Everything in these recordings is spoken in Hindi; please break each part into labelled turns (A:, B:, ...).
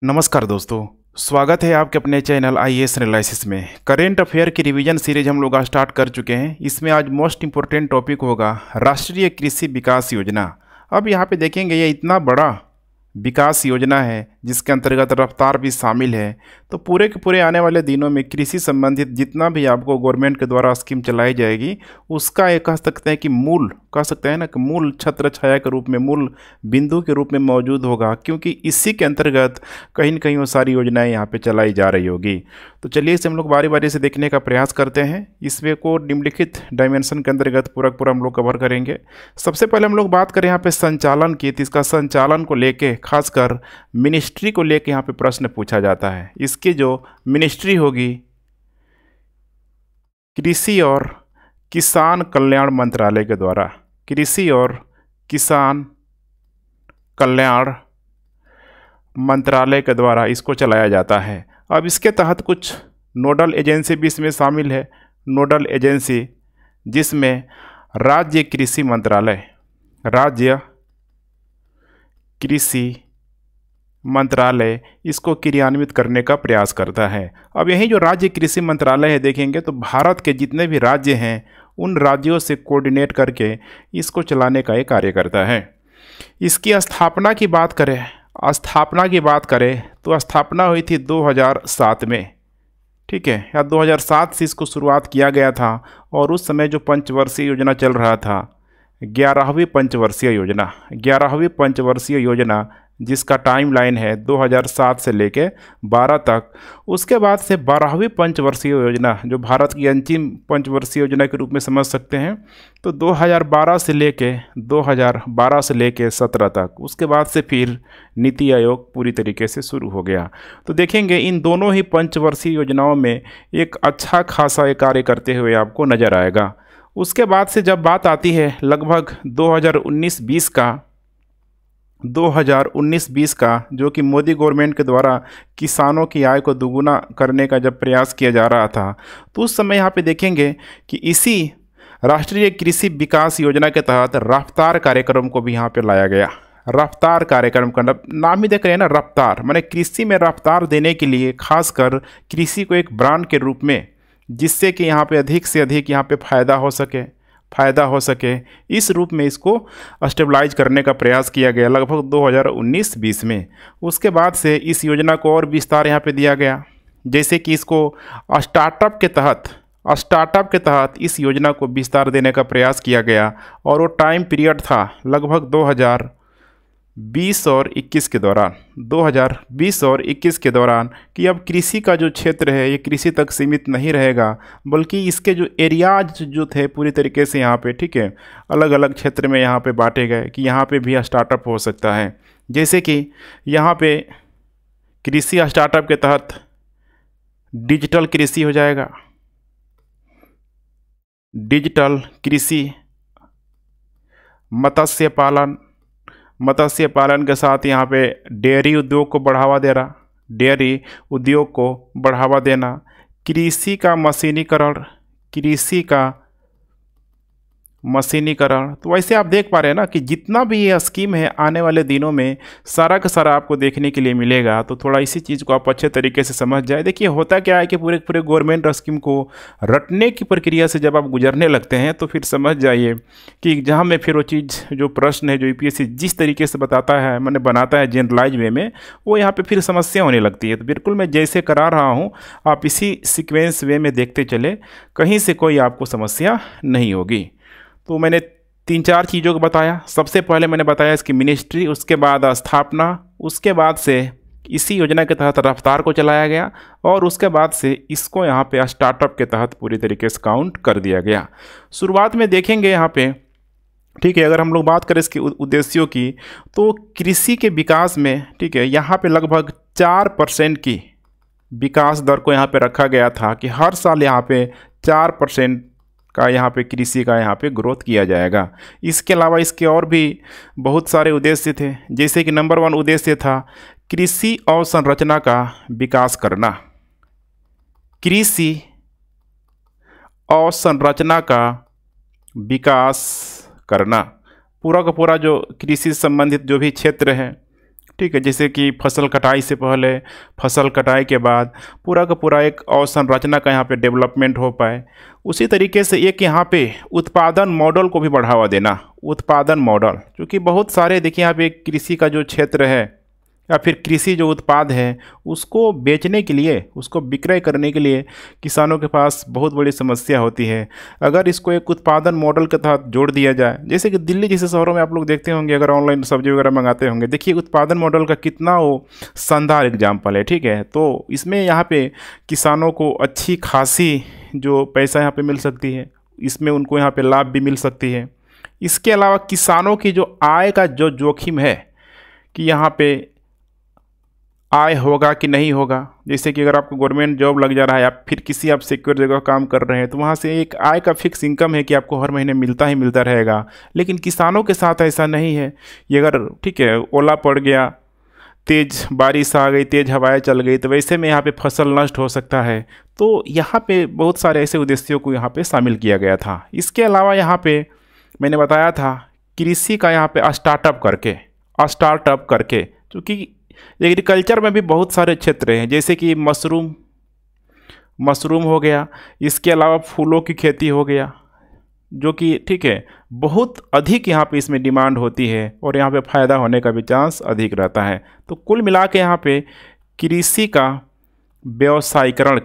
A: नमस्कार दोस्तों। स्वागत है आपके अपने चैनल आईएएस एनालिसिस में। करेंट अफेयर की रिवीजन सीरीज हम लोग स्टार्ट कर चुके हैं। इसमें आज मोस्ट इंपॉर्टेंट टॉपिक होगा राष्ट्रीय कृषि विकास योजना। अब यहाँ पे देखेंगे ये इतना बड़ा विकास योजना है जिसके अंतर्गत रफ्तार भी शामिल है। तो पूरे के पूरे आने वाले दिनों में कृषि संबंधित जितना भी आपको गवर्नमेंट के द्वारा स्कीम चलाई जाएगी उसका एक कह सकते हैं कि मूल कह सकते हैं ना कि मूल छत्र छाया के रूप में, मूल बिंदु के रूप में मौजूद होगा, क्योंकि इसी के अंतर्गत कहीं न कहीं वो सारी योजनाएं यहाँ पे चलाई जा रही होगी। तो चलिए इसे हम लोग बारी बारी से देखने का प्रयास करते हैं। इसमें को निम्नलिखित डायमेंशन के अंतर्गत पूरा हम लोग कवर करेंगे। सबसे पहले हम लोग बात करें यहाँ पे संचालन की, तो इसका संचालन को लेके खासकर मिनिस्ट्री को लेके यहाँ पे प्रश्न पूछा जाता है। इसकी जो मिनिस्ट्री होगी कृषि और किसान कल्याण मंत्रालय के द्वारा, कृषि और किसान कल्याण मंत्रालय के द्वारा इसको चलाया जाता है। अब इसके तहत कुछ नोडल एजेंसी भी इसमें शामिल है। नोडल एजेंसी जिसमें राज्य कृषि मंत्रालय, राज्य कृषि मंत्रालय इसको क्रियान्वित करने का प्रयास करता है। अब यही जो राज्य कृषि मंत्रालय है देखेंगे तो भारत के जितने भी राज्य हैं उन राज्यों से कोऑर्डिनेट करके इसको चलाने का ये कार्य करता है। इसकी स्थापना की बात करें तो स्थापना हुई थी 2007 में, ठीक है, या 2007 से इसको शुरुआत किया गया था। और उस समय जो पंचवर्षीय योजना चल रहा था, 11वीं पंचवर्षीय योजना जिसका टाइमलाइन है 2007 से लेके 12 तक। उसके बाद से 12वीं पंचवर्षीय योजना जो भारत की अंतिम पंचवर्षीय योजना के रूप में समझ सकते हैं, तो 2012 से लेके 17 तक। उसके बाद से फिर नीति आयोग पूरी तरीके से शुरू हो गया। तो देखेंगे इन दोनों ही पंचवर्षीय योजनाओं में एक अच्छा खासा कार्य करते हुए आपको नज़र आएगा। उसके बाद से जब बात आती है लगभग 2019-20 का जो कि मोदी गवर्नमेंट के द्वारा किसानों की आय को दुगुना करने का जब प्रयास किया जा रहा था, तो उस समय यहाँ पे देखेंगे कि इसी राष्ट्रीय कृषि विकास योजना के तहत रफ्तार कार्यक्रम को भी यहाँ पे लाया गया। रफ्तार कार्यक्रम का नाम ही देख रहे हैं ना, रफ्तार माने कृषि में रफ्तार देने के लिए खासकर कृषि को एक ब्रांड के रूप में, जिससे कि यहाँ पे अधिक से अधिक यहाँ पे फायदा हो सके इस रूप में इसको स्टेबलाइज करने का प्रयास किया गया लगभग 2019-20 में। उसके बाद से इस योजना को और विस्तार यहाँ पे दिया गया, जैसे कि इसको स्टार्टअप के तहत इस योजना को विस्तार देने का प्रयास किया गया। और वो टाइम पीरियड था लगभग 2020 और 21 के दौरान कि अब कृषि का जो क्षेत्र है ये कृषि तक सीमित नहीं रहेगा, बल्कि इसके जो एरियाज जो थे पूरी तरीके से यहाँ पे, ठीक है, अलग अलग क्षेत्र में यहाँ पे बांटे गए कि यहाँ पे भी स्टार्टअप हो सकता है। जैसे कि यहाँ पे कृषि स्टार्टअप के तहत डिजिटल कृषि हो जाएगा, डिजिटल कृषि, मत्स्य पालन के साथ यहाँ पे डेयरी उद्योग को बढ़ावा देना, कृषि का मशीनीकरण। तो वैसे आप देख पा रहे हैं ना कि जितना भी ये स्कीम है आने वाले दिनों में सारा का सारा आपको देखने के लिए मिलेगा। तो थोड़ा इसी चीज़ को आप अच्छे तरीके से समझ जाए। देखिए होता क्या है कि पूरे गवर्नमेंट स्कीम को रटने की प्रक्रिया से जब आप गुजरने लगते हैं तो फिर समझ जाइए कि जहाँ में फिर वो चीज़ जो प्रश्न है जो यूपीएससी जिस तरीके से बनाता है जनरलाइज वे में, वो यहाँ पर फिर समस्या होने लगती है। तो बिल्कुल मैं जैसे करा रहा हूँ आप इसी सिक्वेंस वे में देखते चले, कहीं से कोई आपको समस्या नहीं होगी। तो मैंने 3-4 चीज़ों को बताया। सबसे पहले मैंने बताया इसकी मिनिस्ट्री, उसके बाद स्थापना, उसके बाद से इसी योजना के तहत रफ्तार को चलाया गया, और उसके बाद से इसको यहाँ पे स्टार्टअप के तहत पूरी तरीके से काउंट कर दिया गया। शुरुआत में देखेंगे यहाँ पे, ठीक है, अगर हम लोग बात करें इसके उद्देश्यों की, तो कृषि के विकास में, ठीक है, यहाँ पे लगभग 4% की विकास दर को यहाँ पे रखा गया था कि हर साल यहाँ पे 4% का यहाँ पे कृषि का यहाँ पे ग्रोथ किया जाएगा। इसके अलावा इसके और भी बहुत सारे उद्देश्य थे, जैसे कि नंबर 1 उद्देश्य था कृषि अवसंरचना का विकास करना। कृषि अवसंरचना का विकास करना, पूरा का पूरा जो कृषि संबंधित जो भी क्षेत्र है ठीक है, जैसे कि फसल कटाई से पहले, फसल कटाई के बाद पूरा का पूरा एक अवसंरचना का यहाँ पे डेवलपमेंट हो पाए। उसी तरीके से एक यहाँ पे उत्पादन मॉडल को भी बढ़ावा देना, उत्पादन मॉडल, क्योंकि बहुत सारे देखिए यहाँ पे कृषि का जो क्षेत्र है या फिर कृषि जो उत्पाद है उसको बेचने के लिए, उसको विक्रय करने के लिए किसानों के पास बहुत बड़ी समस्या होती है। अगर इसको एक उत्पादन मॉडल के तहत जोड़ दिया जाए, जैसे कि दिल्ली जैसे शहरों में आप लोग देखते होंगे, अगर ऑनलाइन सब्जी वगैरह मंगाते होंगे, देखिए उत्पादन मॉडल का कितना वो शानदार एग्जाम्पल है। ठीक है, तो इसमें यहाँ पे किसानों को अच्छी खासी जो पैसा यहाँ पे मिल सकती है, इसमें उनको यहाँ पे लाभ भी मिल सकती है। इसके अलावा किसानों की जो आय का जो जोखिम है कि यहाँ पे आय होगा कि नहीं होगा, जैसे कि अगर आपको गवर्नमेंट जॉब लग जा रहा है या फिर किसी आप सिक्योर जगह काम कर रहे हैं तो वहाँ से एक आय का फिक्स इनकम है कि आपको हर महीने मिलता ही मिलता रहेगा। लेकिन किसानों के साथ ऐसा नहीं है। ये अगर ठीक है ओला पड़ गया, तेज़ बारिश आ गई, तेज़ हवाएं चल गई, तो वैसे में यहाँ पे फसल नष्ट हो सकता है। तो यहाँ पे बहुत सारे ऐसे उद्देश्यों को यहाँ पे शामिल किया गया था। इसके अलावा यहाँ पे मैंने बताया था कृषि का यहाँ पे स्टार्टअप करके, क्योंकि एग्रीकल्चर में भी बहुत सारे क्षेत्र हैं, जैसे कि मशरूम हो गया, इसके अलावा फूलों की खेती हो गया, जो कि ठीक है बहुत अधिक यहाँ पे इसमें डिमांड होती है और यहाँ पे फ़ायदा होने का भी चांस अधिक रहता है। तो कुल मिला के यहाँ पे कृषि का व्यवसायीकरण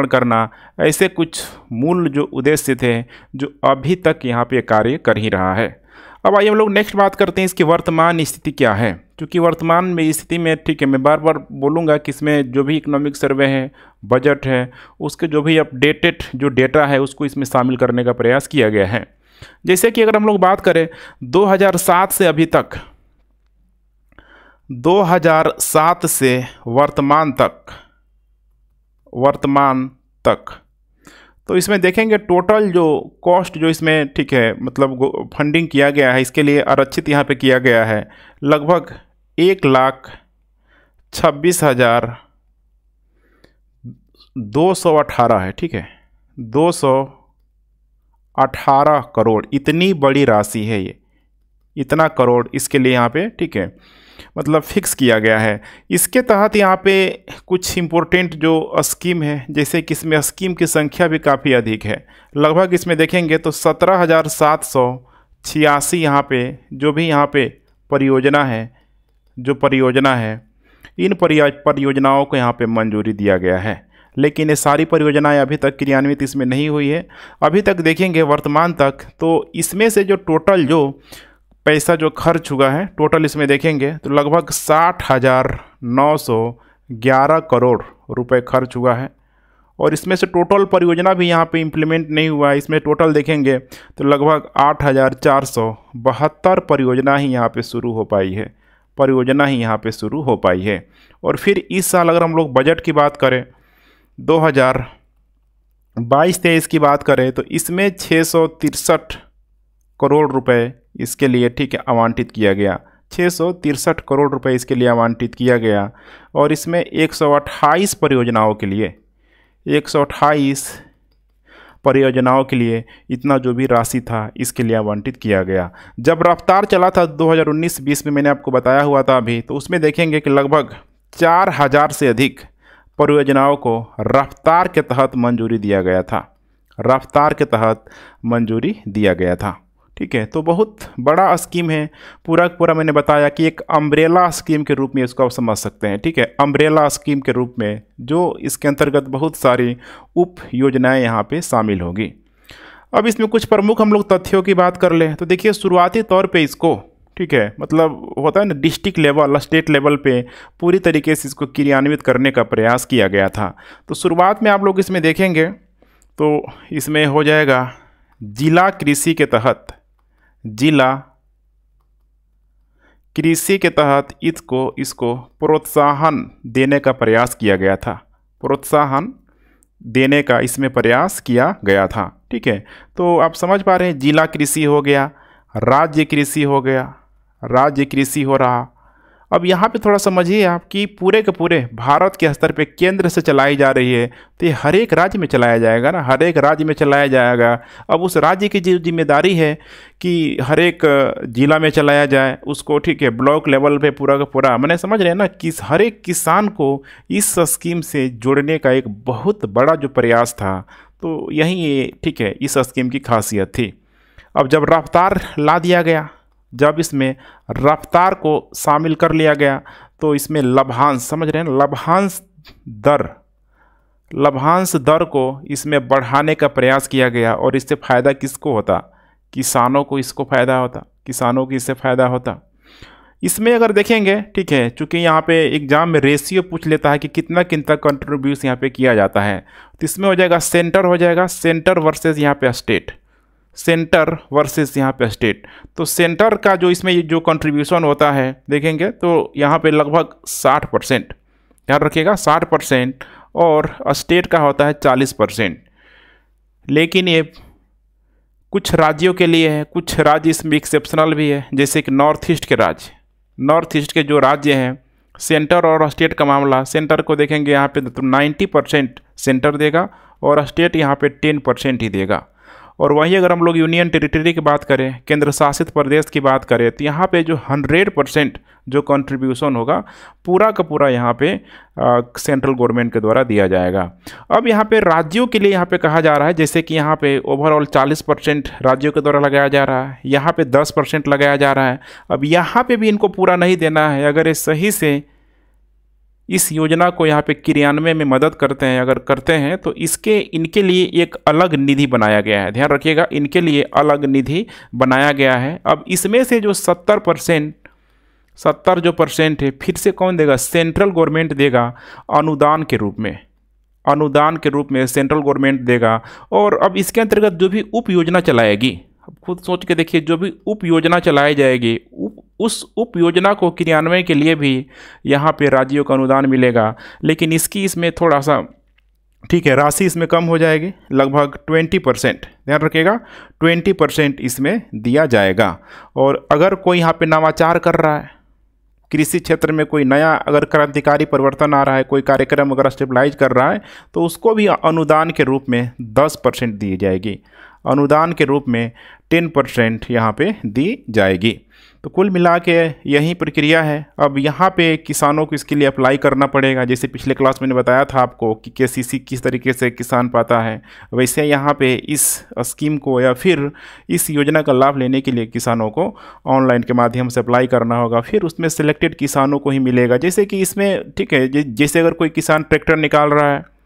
A: करना ऐसे कुछ मूल जो उद्देश्य थे जो अभी तक यहाँ पे कार्य कर ही रहा है। अब आइए हम लोग नेक्स्ट बात करते हैं इसकी वर्तमान स्थिति क्या है, क्योंकि वर्तमान में स्थिति में ठीक है मैं बार बार बोलूँगा कि इसमें जो भी इकोनॉमिक सर्वे है, बजट है, उसके जो भी अपडेटेड जो डेटा है उसको इसमें शामिल करने का प्रयास किया गया है। जैसे कि अगर हम लोग बात करें 2007 से अभी तक, 2007 से वर्तमान तक तो इसमें देखेंगे टोटल जो कॉस्ट जो इसमें ठीक है मतलब फंडिंग किया गया है, इसके लिए आरक्षित यहाँ पे किया गया है लगभग 1,26,218 है। ठीक है, 218 करोड़, इतनी बड़ी राशि है ये, इतना करोड़ इसके लिए यहाँ पे ठीक है मतलब फिक्स किया गया है। इसके तहत यहाँ पे कुछ इम्पोर्टेंट जो स्कीम है, जैसे कि इसमें स्कीम की संख्या भी काफ़ी अधिक है। लगभग इसमें देखेंगे तो 17,786 यहाँ पे जो भी यहाँ पे परियोजना है, इन परियोजनाओं को यहाँ पे मंजूरी दिया गया है। लेकिन ये सारी परियोजनाएं अभी तक क्रियान्वित इसमें नहीं हुई है। अभी तक देखेंगे वर्तमान तक तो इसमें से जो टोटल जो पैसा जो खर्च हुआ है, टोटल इसमें देखेंगे तो लगभग 60,911 करोड़ रुपए खर्च हुआ है। और इसमें से टोटल परियोजना भी यहाँ पे इम्प्लीमेंट नहीं हुआ है। इसमें टोटल देखेंगे तो लगभग 8,472 परियोजना ही यहाँ पे शुरू हो पाई है। और फिर इस साल अगर हम लोग बजट की बात करें, 2022-23 की बात करें तो इसमें 663 करोड़ रुपए इसके लिए ठीक है आवंटित किया गया, 663 करोड़ रुपए इसके लिए आवंटित किया गया। और इसमें 128 परियोजनाओं के लिए इतना जो भी राशि था इसके लिए आवंटित किया गया। जब रफ्तार चला था 2019-20 में, मैंने आपको बताया हुआ था अभी, तो उसमें देखेंगे कि लगभग 4,000 से अधिक परियोजनाओं को रफ्तार के तहत मंजूरी दिया गया था। ठीक है, तो बहुत बड़ा स्कीम है, पूरा मैंने बताया कि एक अम्ब्रेला स्कीम के रूप में इसको आप समझ सकते हैं। ठीक है, अम्ब्रेला स्कीम के रूप में जो इसके अंतर्गत बहुत सारी उप योजनाएं यहाँ पे शामिल होगी। अब इसमें कुछ प्रमुख हम लोग तथ्यों की बात कर लें तो देखिए शुरुआती तौर पे इसको ठीक है मतलब होता है ना डिस्ट्रिक्ट लेवल, स्टेट लेवल पे पूरी तरीके से इसको क्रियान्वित करने का प्रयास किया गया था। तो शुरुआत में आप लोग इसमें देखेंगे तो इसमें हो जाएगा जिला कृषि के तहत इसको प्रोत्साहन देने का प्रयास किया गया था, प्रोत्साहन देने का इसमें प्रयास किया गया था। ठीक है, तो आप समझ पा रहे हैं जिला कृषि हो गया, राज्य कृषि हो रहा, अब यहाँ पे थोड़ा समझिए आप कि पूरे के पूरे भारत के स्तर पे केंद्र से चलाई जा रही है, तो ये हर एक राज्य में चलाया जाएगा ना, हर एक राज्य में चलाया जाएगा। अब उस राज्य की जो जिम्मेदारी है कि हर एक जिला में चलाया जाए उसको, ठीक है, ब्लॉक लेवल पे पूरा का पूरा, मैंने समझ रहे हैं ना कि हर एक किसान को इस स्कीम से जोड़ने का एक बहुत बड़ा जो प्रयास था, तो यही ये, ठीक है, इस स्कीम की खासियत थी। अब जब रफ्तार ला दिया गया, जब इसमें रफ्तार को शामिल कर लिया गया, तो इसमें लाभांश, समझ रहे हैं, लाभांश दर को इसमें बढ़ाने का प्रयास किया गया। और इससे फ़ायदा किसको होता? किसानों को इसको फ़ायदा होता, किसानों को इससे फ़ायदा होता। इसमें अगर देखेंगे, ठीक है, चूँकि यहाँ पे एग्जाम में रेशियो पूछ लेता है कि कितना कितना कंट्रीब्यूशन यहाँ पे किया जाता है, तो इसमें हो जाएगा सेंटर, हो जाएगा सेंटर वर्सेस यहाँ पे स्टेट, सेंटर वर्सेस यहाँ पे स्टेट। तो सेंटर का जो इसमें जो कंट्रीब्यूशन होता है देखेंगे तो यहाँ पे लगभग 60%, ध्यान रखिएगा 60%, और स्टेट का होता है 40%। लेकिन ये कुछ राज्यों के लिए है, कुछ राज्य इसमें एक्सेप्शनल भी है, जैसे कि नॉर्थ ईस्ट के राज्य, नॉर्थ ईस्ट के जो राज्य हैं, सेंटर और स्टेट का मामला, सेंटर को देखेंगे यहाँ पे तो 90% सेंटर देगा और स्टेट यहाँ पे 10% ही देगा। और वहीं अगर हम लोग यूनियन टेरिटरी की बात करें, केंद्र शासित प्रदेश की बात करें, तो यहाँ पे जो 100% जो कंट्रीब्यूशन होगा पूरा का पूरा यहाँ पे सेंट्रल गवर्नमेंट के द्वारा दिया जाएगा। अब यहाँ पे राज्यों के लिए यहाँ पे कहा जा रहा है, जैसे कि यहाँ पे ओवरऑल 40% राज्यों के द्वारा लगाया जा रहा है, यहाँ पे 10% लगाया जा रहा है। अब यहाँ पे भी इनको पूरा नहीं देना है, अगर ये सही से इस योजना को यहाँ पे क्रियान्वयन में मदद करते हैं, अगर करते हैं तो इनके लिए एक अलग निधि बनाया गया है, ध्यान रखिएगा, इनके लिए अलग निधि बनाया गया है। अब इसमें से जो 70 जो परसेंट है, फिर से कौन देगा? सेंट्रल गवर्नमेंट देगा अनुदान के रूप में, अनुदान के रूप में सेंट्रल गवर्नमेंट देगा। और अब इसके अंतर्गत जो भी उप योजना चलाएगी, खुद सोच के देखिए, जो भी उप योजना चलाई जाएगी, उस उप योजना को क्रियान्वयन के लिए भी यहाँ पे राज्यों का अनुदान मिलेगा। लेकिन इसमें थोड़ा सा, ठीक है, राशि इसमें कम हो जाएगी, लगभग 20%, ध्यान रखिएगा 20% इसमें दिया जाएगा। और अगर कोई यहाँ पे नवाचार कर रहा है, कृषि क्षेत्र में कोई नया अगर क्रांतिकारी परिवर्तन आ रहा है, कोई कार्यक्रम अगर स्टेबलाइज कर रहा है, तो उसको भी अनुदान के रूप में 10% दी जाएगी, अनुदान के रूप में 10% यहाँ पे दी जाएगी। तो कुल मिला के यही प्रक्रिया है। अब यहाँ पे किसानों को इसके लिए अप्लाई करना पड़ेगा, जैसे पिछले क्लास में बताया था आपको कि केसीसी किस तरीके से किसान पाता है, वैसे यहाँ पे इस स्कीम को या फिर इस योजना का लाभ लेने के लिए किसानों को ऑनलाइन के माध्यम से अप्लाई करना होगा। फिर उसमें सिलेक्टेड किसानों को ही मिलेगा। जैसे कि इसमें, ठीक है, जैसे अगर कोई किसान ट्रैक्टर निकाल रहा है,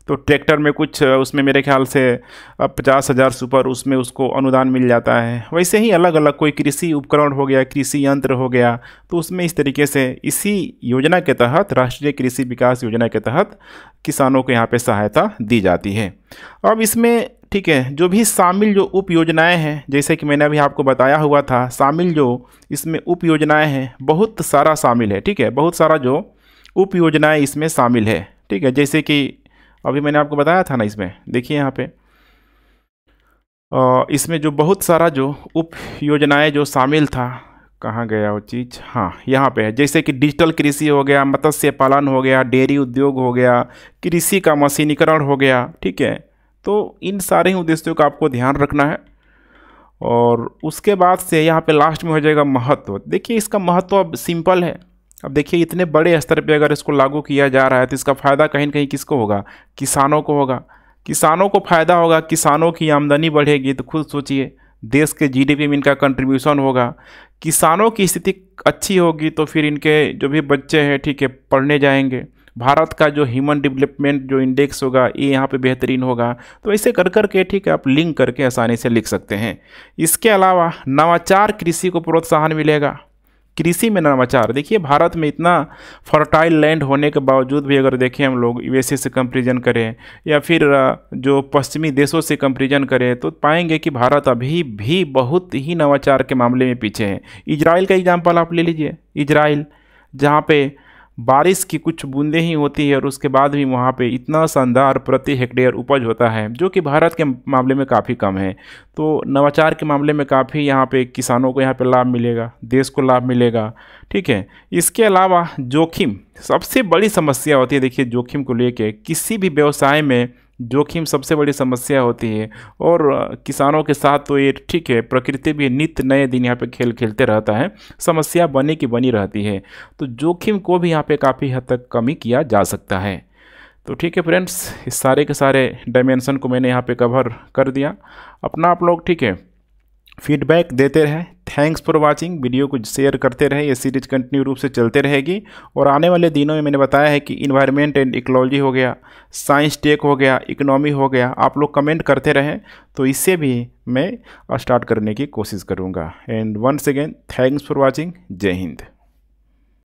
A: तो ट्रैक्टर में कुछ उसमें मेरे ख्याल से 50,000 से ऊपर उसमें उसको अनुदान मिल जाता है। वैसे ही अलग अलग कोई कृषि उपकरण हो गया, कृषि यंत्र हो गया, तो उसमें इस तरीके से इसी योजना के तहत, राष्ट्रीय कृषि विकास योजना के तहत किसानों को यहाँ पे सहायता दी जाती है। अब इसमें, ठीक है, जो भी शामिल जो उप योजनाएँ हैं, जैसे कि मैंने अभी आपको बताया हुआ था, शामिल जो इसमें उप योजनाएँ हैं, बहुत सारा शामिल है, ठीक है, बहुत सारा जो उप योजनाएँ इसमें शामिल है, ठीक है। जैसे कि अभी मैंने आपको बताया था ना, इसमें देखिए यहाँ पे इसमें जो बहुत सारा जो उप योजनाएँ जो शामिल था, कहाँ गया वो चीज़, हाँ यहाँ पे है। जैसे कि डिजिटल कृषि हो गया, मत्स्य पालन हो गया, डेयरी उद्योग हो गया, कृषि का मशीनीकरण हो गया, ठीक है। तो इन सारे ही उद्देश्यों का आपको ध्यान रखना है। और उसके बाद से यहाँ पे लास्ट में हो जाएगा महत्व। देखिए इसका महत्व अब सिंपल है। अब देखिए इतने बड़े स्तर पे अगर इसको लागू किया जा रहा है, तो इसका फ़ायदा कहीं न कहीं किसको होगा? किसानों को होगा। किसानों को फ़ायदा होगा, किसानों की आमदनी बढ़ेगी, तो खुद सोचिए देश के जीडीपी में इनका कंट्रीब्यूशन होगा। किसानों की स्थिति अच्छी होगी तो फिर इनके जो भी बच्चे हैं, ठीक है, पढ़ने जाएंगे। भारत का जो ह्यूमन डेवलपमेंट जो इंडेक्स होगा, ये यहाँ पे बेहतरीन होगा। तो ऐसे कर कर के, ठीक है, आप लिंक करके आसानी से लिख सकते हैं। इसके अलावा नवाचार कृषि को प्रोत्साहन मिलेगा। कृषि में नवाचार, देखिए भारत में इतना फर्टाइल लैंड होने के बावजूद भी अगर देखें हम लोग यूएसए से कंपेरिजन करें या फिर जो पश्चिमी देशों से कंपेरिजन करें, तो पाएंगे कि भारत अभी भी बहुत ही नवाचार के मामले में पीछे है। इजराइल का एग्जांपल आप ले लीजिए, इजराइल जहाँ पे बारिश की कुछ बूंदें ही होती है और उसके बाद भी वहाँ पे इतना शानदार प्रति हेक्टेयर उपज होता है, जो कि भारत के मामले में काफ़ी कम है। तो नवाचार के मामले में काफ़ी यहाँ पे किसानों को यहाँ पे लाभ मिलेगा, देश को लाभ मिलेगा। ठीक है, इसके अलावा जोखिम सबसे बड़ी समस्या होती है। देखिए, जोखिम को लेके किसी भी व्यवसाय में जोखिम सबसे बड़ी समस्या होती है, और किसानों के साथ तो ये ठीक है, प्रकृति भी नित्य नए दिन यहाँ पे खेल खेलते रहता है, समस्या बनी की बनी रहती है। तो जोखिम को भी यहाँ पे काफ़ी हद तक कमी किया जा सकता है। तो ठीक है फ्रेंड्स, इस सारे के सारे डायमेंशन को मैंने यहाँ पे कवर कर दिया। अपना आप लोग ठीक है फीडबैक देते रहें। Thanks for watching. वीडियो को शेयर करते रहे, ये सीरीज कंटिन्यू रूप से चलते रहेगी। और आने वाले दिनों में मैंने बताया है कि इन्वायरमेंट एंड इकोलॉजी हो गया, साइंस टेक हो गया, इकोनॉमी हो गया, आप लोग कमेंट करते रहें तो इससे भी मैं स्टार्ट करने की कोशिश करूँगा। And once again thanks for watching. जय हिंद।